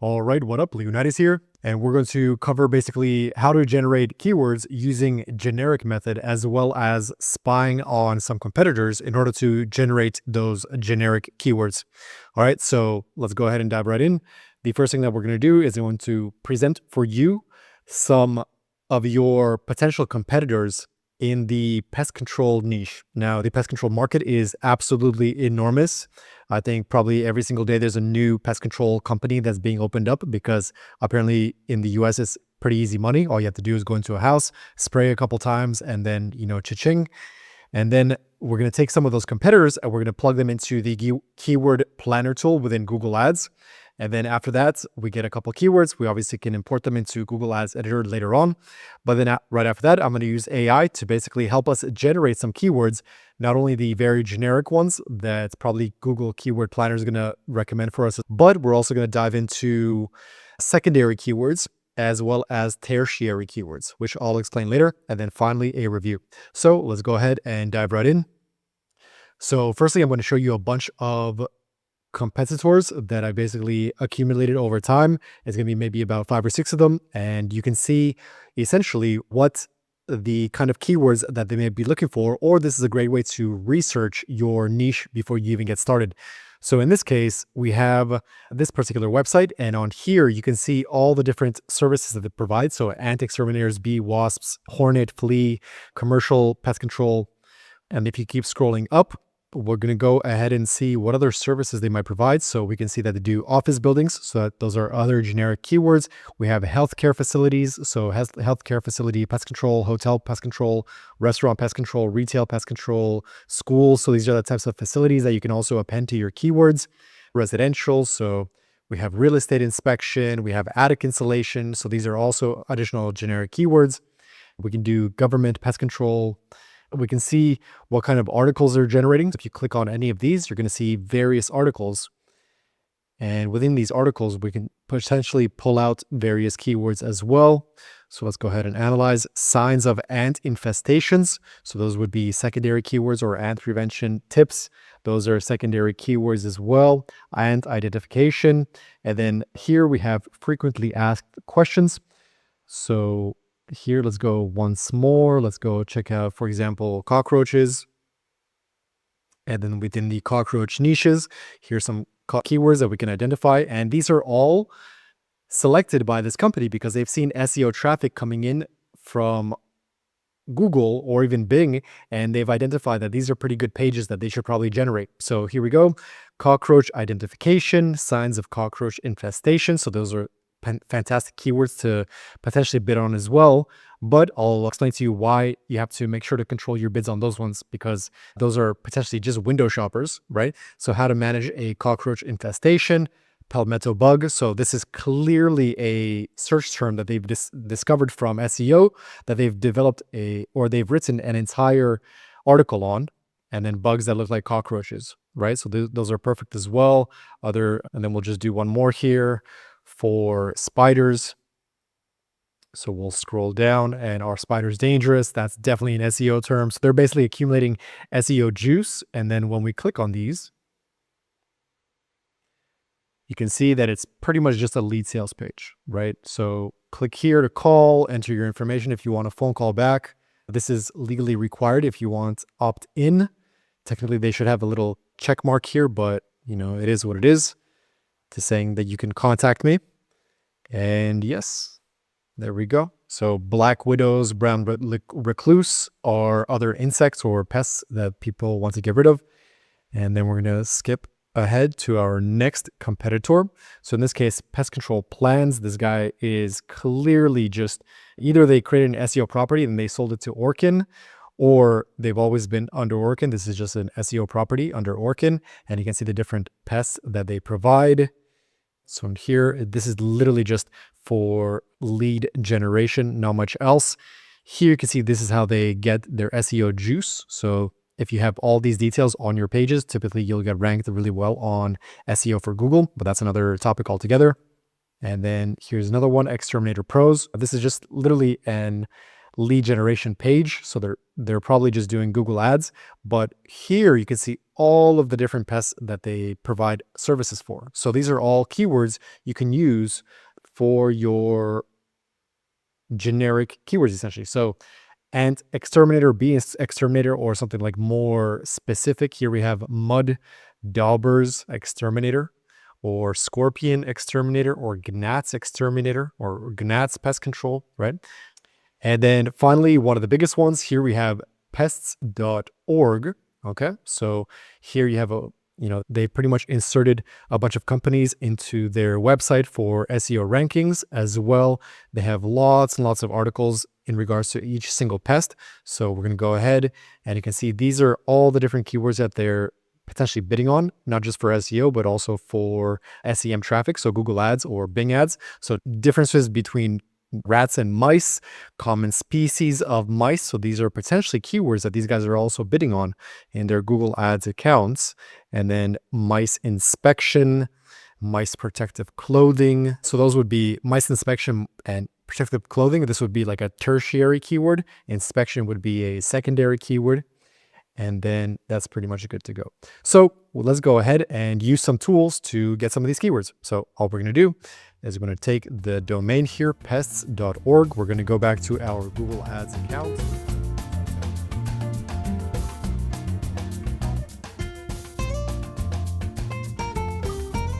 All right, what up? Leonidas here, and we're going to cover basically how to generate keywords using generic method as well as spying on some competitors in order to generate those generic keywords. All right, so let's go ahead and dive right in. The first thing that we're going to do is I'm going to present for you some of your potential competitors in the pest control niche. Now, the pest control market is absolutely enormous. I think probably every single day there's a new pest control company that's being opened up because apparently in the US it's pretty easy money. All you have to do is go into a house, spray a couple times, and then, cha-ching. And then we're going to take some of those competitors and we're going to plug them into the keyword planner tool within Google Ads. And then after that, we get a couple keywords. We obviously can import them into Google Ads Editor later on. But then right after that, I'm going to use AI to basically help us generate some keywords, not only the very generic ones that probably Google Keyword Planner is going to recommend for us, but we're also going to dive into secondary keywords as well as tertiary keywords, which I'll explain later. And then finally, a review. So let's go ahead and dive right in. So firstly, I'm going to show you a bunch of competitors that I basically accumulated over time. It's going to be maybe about 5 or 6 of them. And you can see essentially what the kind of keywords that they may be looking for, or this is a great way to research your niche before you even get started. So in this case, we have this particular website, and on here you can see all the different services that it provides. So ant exterminators, bee, wasps, hornet, flea, commercial pest control. And if you keep scrolling up, we're going to go ahead and see what other services they might provide. So we can see that they do office buildings. So that those are other generic keywords. We have healthcare facilities. So healthcare facility, pest control, hotel pest control, restaurant pest control, retail pest control, schools. So these are the types of facilities that you can also append to your keywords. Residential. So we have real estate inspection. We have attic insulation. So these are also additional generic keywords. We can do government pest control. We can see what kind of articles they're generating. If you click on any of these, you're going to see various articles. And within these articles, we can potentially pull out various keywords as well. So let's go ahead and analyze signs of ant infestations. So those would be secondary keywords, or ant prevention tips. Those are secondary keywords as well. Ant identification. And then here we have frequently asked questions. So here, let's go once more. Let's go check out, for example, cockroaches. And then within the cockroach niches, here's some keywords that we can identify. And these are all selected by this company because they've seen SEO traffic coming in from Google or even Bing, and they've identified that these are pretty good pages that they should probably generate. So here we go. Cockroach identification, signs of cockroach infestation. So those are fantastic keywords to potentially bid on as well, but I'll explain to you why you have to make sure to control your bids on those ones, because those are potentially just window shoppers, right? So how to manage a cockroach infestation, palmetto bug. So this is clearly a search term that they've discovered from SEO, that they've developed they've written an entire article on, and then bugs that look like cockroaches, right? So those are perfect as well. And then we'll just do one more here for spiders. So we'll scroll down, and are spiders dangerous? That's definitely an SEO term. So they're basically accumulating SEO juice. And then when we click on these, you can see that it's pretty much just a lead sales page, right? So click here to call, enter your information if you want a phone call back. This is legally required if you want opt-in. Technically, they should have a little check mark here, but it is what it is, to saying that you can contact me. And yes, there we go. So black widows, brown recluse are other insects or pests that people want to get rid of. And then we're going to skip ahead to our next competitor. So in this case, Pest Control Plans. This guy is clearly just either they created an SEO property and they sold it to Orkin, or they've always been under Orkin. This is just an SEO property under Orkin, and you can see the different pests that they provide. So in here, this is literally just for lead generation, not much else. Here you can see this is how they get their SEO juice. So if you have all these details on your pages, typically you'll get ranked really well on SEO for Google, but that's another topic altogether. And then here's another one, Exterminator Pros. This is just literally an lead generation page. So they're probably just doing Google Ads. But here you can see all of the different pests that they provide services for. So these are all keywords you can use for your generic keywords, essentially. So ant exterminator, bee exterminator, or something like more specific. Here we have mud daubers exterminator, or scorpion exterminator, or gnats exterminator, or gnats pest control, right? And then finally, one of the biggest ones here, we have pests.org. Okay, so here you have they pretty much inserted a bunch of companies into their website for SEO rankings as well. They have lots and lots of articles in regards to each single pest. So we're going to go ahead and you can see these are all the different keywords that they're potentially bidding on, not just for SEO, but also for SEM traffic. So Google Ads or Bing Ads. So differences between rats and mice, common species of mice. So these are potentially keywords that these guys are also bidding on in their Google Ads accounts. And then mice inspection, mice protective clothing. So those would be mice inspection and protective clothing. This would be like a tertiary keyword. Inspection would be a secondary keyword. And then that's pretty much good to go. So let's go ahead and use some tools to get some of these keywords. So all we're going to do is we're going to take the domain here, pests.org. We're going to go back to our Google Ads account.